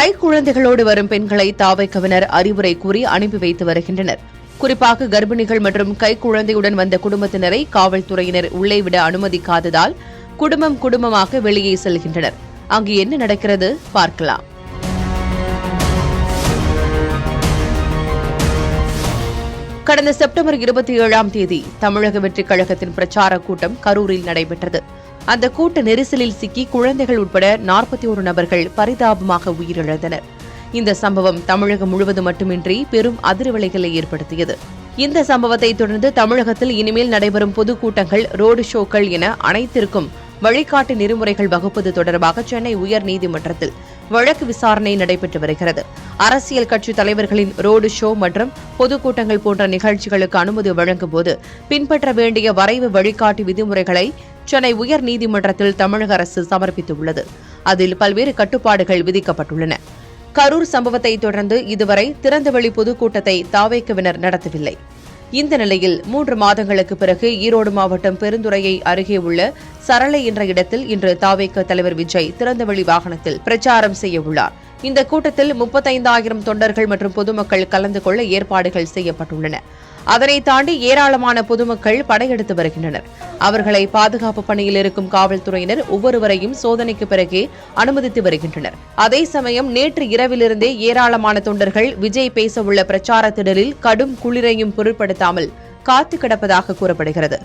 கைக்குழந்தைகளோடு வரும் பெண்களை தாவைக்கவினர் அறிவுரை கூறி அனுப்பி வைத்து வருகின்றனர். குறிப்பாக கர்ப்பிணிகள் மற்றும் கைக்குழந்தையுடன் வந்த குடும்பத்தினரை காவல்துறையினர் உள்ளே விட அனுமதிக்காததால் குடும்பமாக வெளியே செல்கின்றனர். அங்கு என்ன நடக்கிறது பார்க்கலாம். கடந்த செப்டம்பர் 27ஆம் தேதி தமிழக வெற்றிக் கழகத்தின் பிரச்சாரக் கூட்டம் கரூரில் நடைபெற்றது. அந்த கூட்ட நெரிசலில் சிக்கி குழந்தைகள் உட்பட 41 நபர்கள் பரிதாபமாக உயிரிழந்தனர். இந்த சம்பவம் தமிழகம் முழுவதும் மட்டுமின்றி பெரும் அதிர்வலைகளை ஏற்படுத்தியது. இந்த சம்பவத்தை தொடர்ந்து தமிழகத்தில் இனிமேல் நடைபெறும் பொதுக்கூட்டங்கள், ரோடு ஷோக்கள் என அனைத்திற்கும் வழிகாட்டு நெறிமுறைகள் வகுப்பது தொடர்பாக சென்னை உயர்நீதிமன்றத்தில் வழக்கு விசாரணை நடைபெற்று வருகிறது. அரசியல் கட்சித் தலைவர்களின் ரோடு ஷோ மற்றும் பொதுக்கூட்டங்கள் போன்ற நிகழ்ச்சிகளுக்கு அனுமதி வழங்கும்போது பின்பற்ற வேண்டிய வரைவு வழிகாட்டு விதிமுறைகளை சென்னை உயர்நீதிமன்றத்தில் தமிழக அரசு சமர்ப்பித்துள்ளது. அதில் பல்வேறு கட்டுப்பாடுகள் விதிக்கப்பட்டுள்ளன. கரூர் சம்பவத்தை தொடர்ந்து இதுவரை திறந்தவெளி பொதுக்கூட்டத்தை தாவேக்கவினர் நடத்தவில்லை. இந்த நிலையில் 3 மாதங்களுக்கு பிறகு ஈரோடு மாவட்டம் பெருந்துறையை அருகே உள்ள சரளை என்ற இடத்தில் இன்று தாவேக்க தலைவர் விஜய் திறந்தவெளி வாகனத்தில் பிரச்சாரம் செய்ய உள்ளார். இந்த கூட்டத்தில் 35,000 தொண்டர்கள் மற்றும் பொதுமக்கள் கலந்து கொள்ள ஏற்பாடுகள் செய்யப்பட்டுள்ளன. அதனை தாண்டி ஏராளமான பொதுமக்கள் படையெடுத்து வருகின்றனர். அவர்களை பாதுகாப்பு பணியில் இருக்கும் காவல்துறையினர் ஒவ்வொருவரையும் சோதனைக்கு பிறகே அனுமதித்து வருகின்றனர். அதே சமயம் நேற்று இரவிலிருந்தே ஏராளமான தொண்டர்கள் விஜய் பேசவுள்ள பிரச்சார திடலில் கடும் குளிரையும் பொருட்படுத்தாமல் காத்து கிடப்பதாக கூறப்படுகிறது.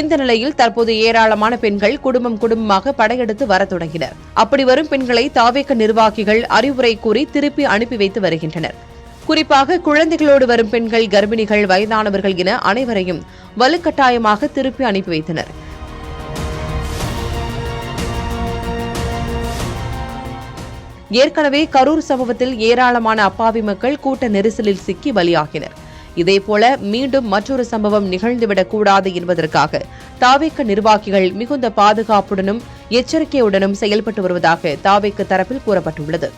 இந்த நிலையில் தற்போது ஏராளமான பெண்கள் குடும்பமாக படையெடுத்து வரத் தொடங்கினர். அப்படி வரும் பெண்களை தாவேக்க நிர்வாகிகள் அறிவுரை கூறி திருப்பி அனுப்பி வைத்து வருகின்றனர். குறிப்பாக குழந்தைகளோடு வரும் பெண்கள், கர்ப்பிணிகள், வயதானவர்கள் என அனைவரையும் வலுக்கட்டாயமாக திருப்பி அனுப்பி வைத்தனர். ஏற்கனவே கரூர் சம்பவத்தில் ஏராளமான அப்பாவி மக்கள் கூட்ட நெரிசலில் சிக்கி பலியாகினர். இதேபோல மீண்டும் மற்றொரு சம்பவம் நிகழ்ந்துவிடக் கூடாது என்பதற்காக தாவேக்க நிர்வாகிகள் மிகுந்த பாதுகாப்புடனும் எச்சரிக்கையுடனும் செயல்பட்டு வருவதாக தாவேக்க தரப்பில் கூறப்பட்டுள்ளது.